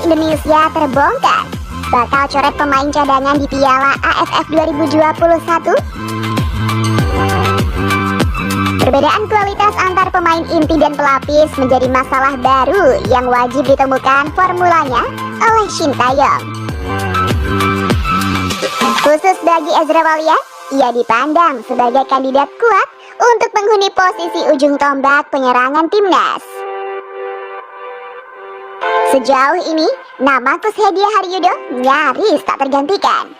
Indonesia terbongkar. Bakal coret pemain cadangan di Piala AFF 2021. Perbedaan kualitas antar pemain inti dan pelapis menjadi masalah baru yang wajib ditemukan formulanya oleh Shin Tae-yong. Khusus bagi Ezra Walian, ia dipandang sebagai kandidat kuat untuk menghuni posisi ujung tombak penyerangan timnas. Sejauh ini, nama Coach Hedi Haryudo nyaris tak tergantikan.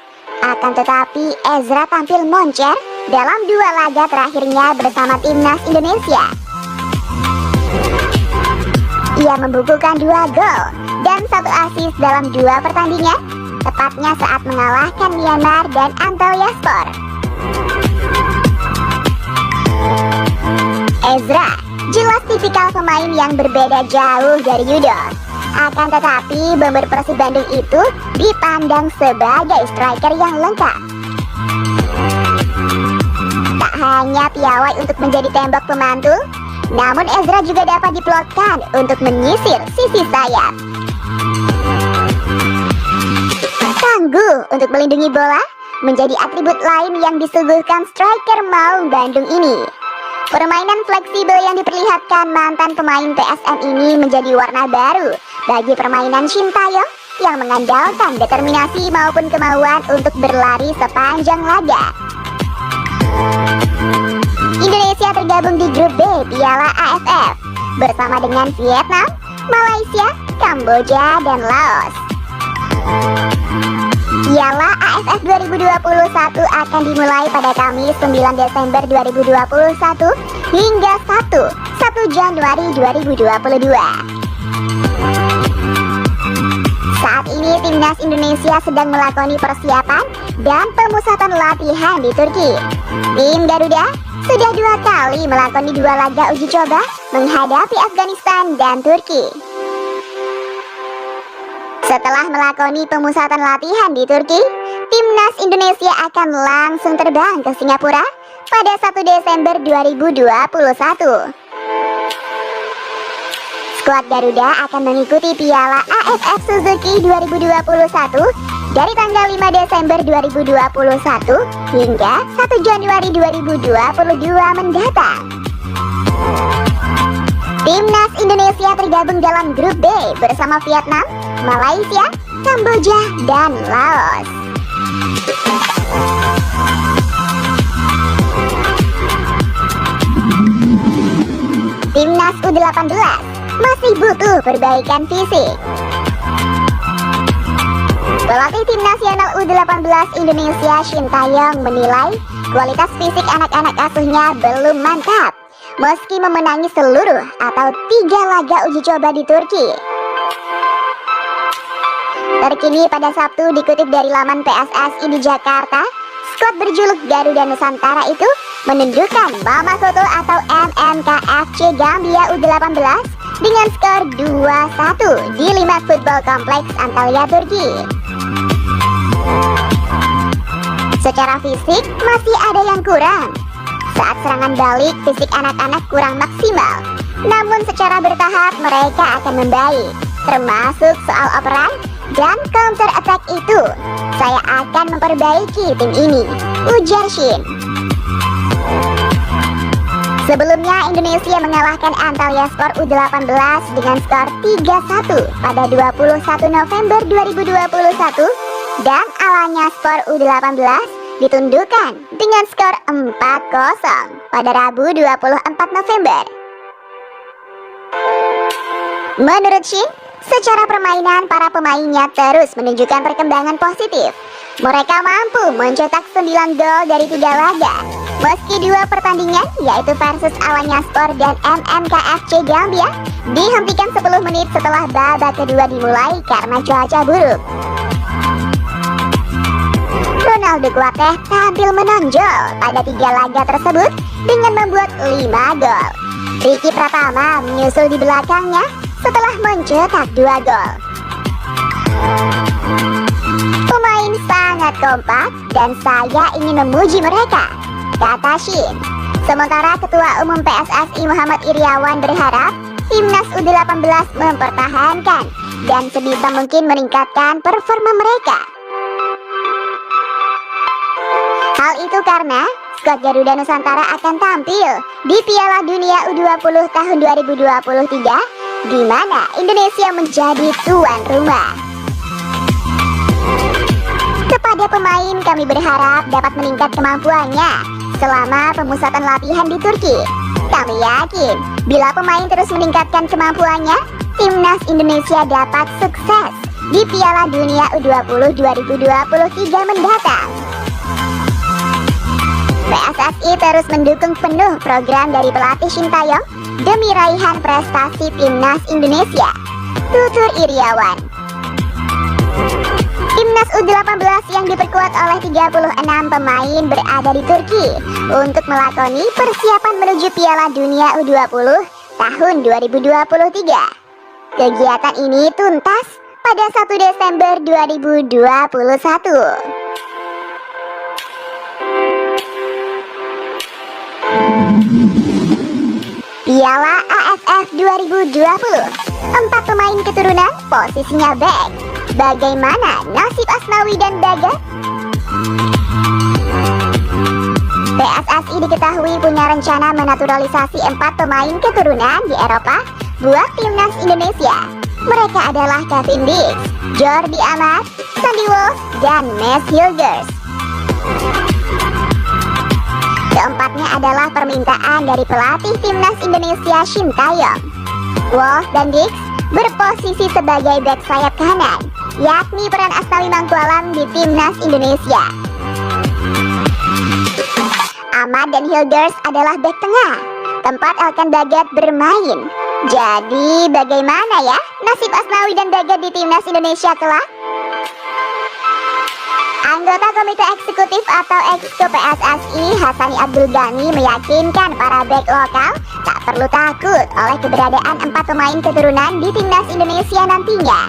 Akan tetapi, Ezra tampil moncer dalam 2 laga terakhirnya bersama timnas Indonesia. Ia membukukan 2 gol dan 1 assist dalam 2 pertandingan, tepatnya saat mengalahkan Myanmar dan Antalyaspor. Ezra jelas tipikal pemain yang berbeda jauh dari Yudo. Akan tetapi, bomber Persib Bandung itu dipandang sebagai striker yang lengkap. Tak hanya piawai untuk menjadi tembok pemantul, namun Ezra juga dapat diplotkan untuk menyisir sisi sayap. Tangguh untuk melindungi bola menjadi atribut lain yang disuguhkan striker Maung Bandung ini. Permainan fleksibel yang diperlihatkan mantan pemain PSM ini menjadi warna baru bagi permainan Shin Tae-yong yang mengandalkan determinasi maupun kemauan untuk berlari sepanjang laga. Indonesia tergabung di grup B Piala AFF bersama dengan Vietnam, Malaysia, Kamboja, dan Laos. Piala AFF 2021 akan dimulai pada Kamis 9 Desember 2021 hingga 1 Januari 2022. Saat ini timnas Indonesia sedang melakoni persiapan dan pemusatan latihan di Turki. Tim Garuda sudah 2 kali melakoni 2 laga uji coba menghadapi Afghanistan dan Turki. Setelah melakoni pemusatan latihan di Turki, timnas Indonesia akan langsung terbang ke Singapura pada 1 Desember 2021. Skuad Garuda akan mengikuti Piala AFF Suzuki 2021 dari tanggal 5 Desember 2021 hingga 1 Januari 2022 mendatang. Timnas Indonesia tergabung dalam grup B bersama Vietnam, Malaysia, Kamboja, dan Laos. Timnas U18 masih butuh perbaikan fisik. Pelatih tim nasional U18 Indonesia Shin Tae-yong menilai kualitas fisik anak-anak asuhnya belum mantap meski memenangi seluruh atau 3 laga uji coba di Turki. Terkini pada Sabtu dikutip dari laman PSSI di Jakarta, skuad berjuluk Garuda Nusantara itu menunjukkan Mama Soto atau MNKFC Gambia U18 dengan skor 2-1 di Limak Football Complex Antalya, Turki. Secara fisik masih ada yang kurang. Saat serangan balik, fisik anak-anak kurang maksimal. Namun secara bertahap mereka akan membaik, termasuk soal operan dan counter attack itu. Saya akan memperbaiki tim ini, ujar Shin. Sebelumnya Indonesia mengalahkan Antalyaspor U18 dengan skor 3-1 pada 21 November 2021 dan Alanyaspor U18 ditundukkan dengan skor 4-0 pada Rabu 24 November. Menurut Shin, secara permainan para pemainnya terus menunjukkan perkembangan positif. Mereka mampu mencetak 9 gol dari 3 laga, meski 2 pertandingan yaitu versus Alanyaspor dan MNKFC Gambia dihentikan 10 menit setelah babak kedua dimulai karena cuaca buruk. Ronaldo Kuateh tampil menonjol pada 3 laga tersebut dengan membuat 5 gol. Ricky Pratama menyusul di belakangnya setelah mencetak 2 gol. Pemain sangat kompak dan saya ingin memuji mereka, kata Shin. Sementara Ketua Umum PSSI Muhammad Iriawan berharap timnas U18 mempertahankan dan sebisa mungkin meningkatkan performa mereka. Hal itu karena skuad Garuda Nusantara akan tampil di Piala Dunia U20 tahun 2023, di mana Indonesia menjadi tuan rumah. Kepada pemain, kami berharap dapat meningkat kemampuannya selama pemusatan latihan di Turki. Kami yakin bila pemain terus meningkatkan kemampuannya, timnas Indonesia dapat sukses di Piala Dunia U20 2023 mendatang. PSSI terus mendukung penuh program dari pelatih Sintayong demi raihan prestasi timnas Indonesia. Tutur Iriawan. Timnas U18 yang diperkuat oleh 36 pemain berada di Turki untuk melakoni persiapan menuju Piala Dunia U20 tahun 2023. Kegiatan ini tuntas pada 1 Desember 2021. Piala AFF 2020, 4 pemain keturunan posisinya back. Bagaimana nasib Asnawi dan Daga? PSSI diketahui punya rencana menaturalisasi 4 pemain keturunan di Eropa buat timnas Indonesia. Mereka adalah Kevin Dix, Jordi Amat, Sandy Walsh, dan Mads Hilgers. Keempatnya adalah permintaan dari pelatih timnas Indonesia Sintayong. Walsh dan Dix berposisi sebagai bek sayap kanan, yakni peran Asnawi Mangkualam di timnas Indonesia. Ahmad dan Hilgers adalah bek tengah, tempat Elkan Bagat bermain. Jadi bagaimana ya nasib Asnawi dan Bagat di timnas Indonesia kelak? Anggota Komite Eksekutif atau Exco PSSI Hassani Abdul Ghani meyakinkan para bek lokal tak perlu takut oleh keberadaan 4 pemain keturunan di timnas Indonesia nantinya.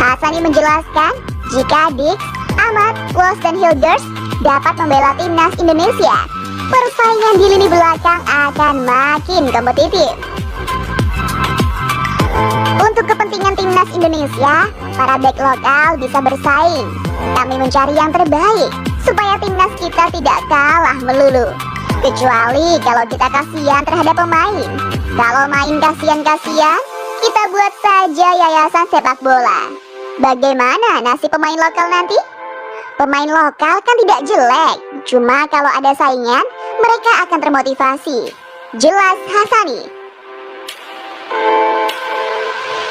Hassani menjelaskan jika Dix, Ahmad, Walsh, dan Hilgers dapat membela timnas Indonesia, persaingan di lini belakang akan makin kompetitif. Untuk kepentingan timnas Indonesia, para bek lokal bisa bersaing. Kami mencari yang terbaik supaya timnas kita tidak kalah melulu. Kecuali kalau kita kasihan terhadap pemain. Kalau main kasihan-kasihan, kita buat saja yayasan sepak bola. Bagaimana nasib pemain lokal nanti? Pemain lokal kan tidak jelek, cuma kalau ada saingan, mereka akan termotivasi. Jelas Hassani.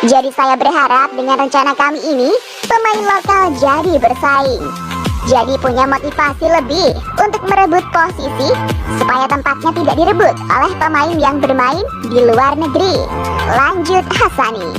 Jadi saya berharap dengan rencana kami ini, pemain lokal jadi bersaing. Jadi punya motivasi lebih untuk merebut posisi, supaya tempatnya tidak direbut oleh pemain yang bermain di luar negeri. Lanjut Hassani.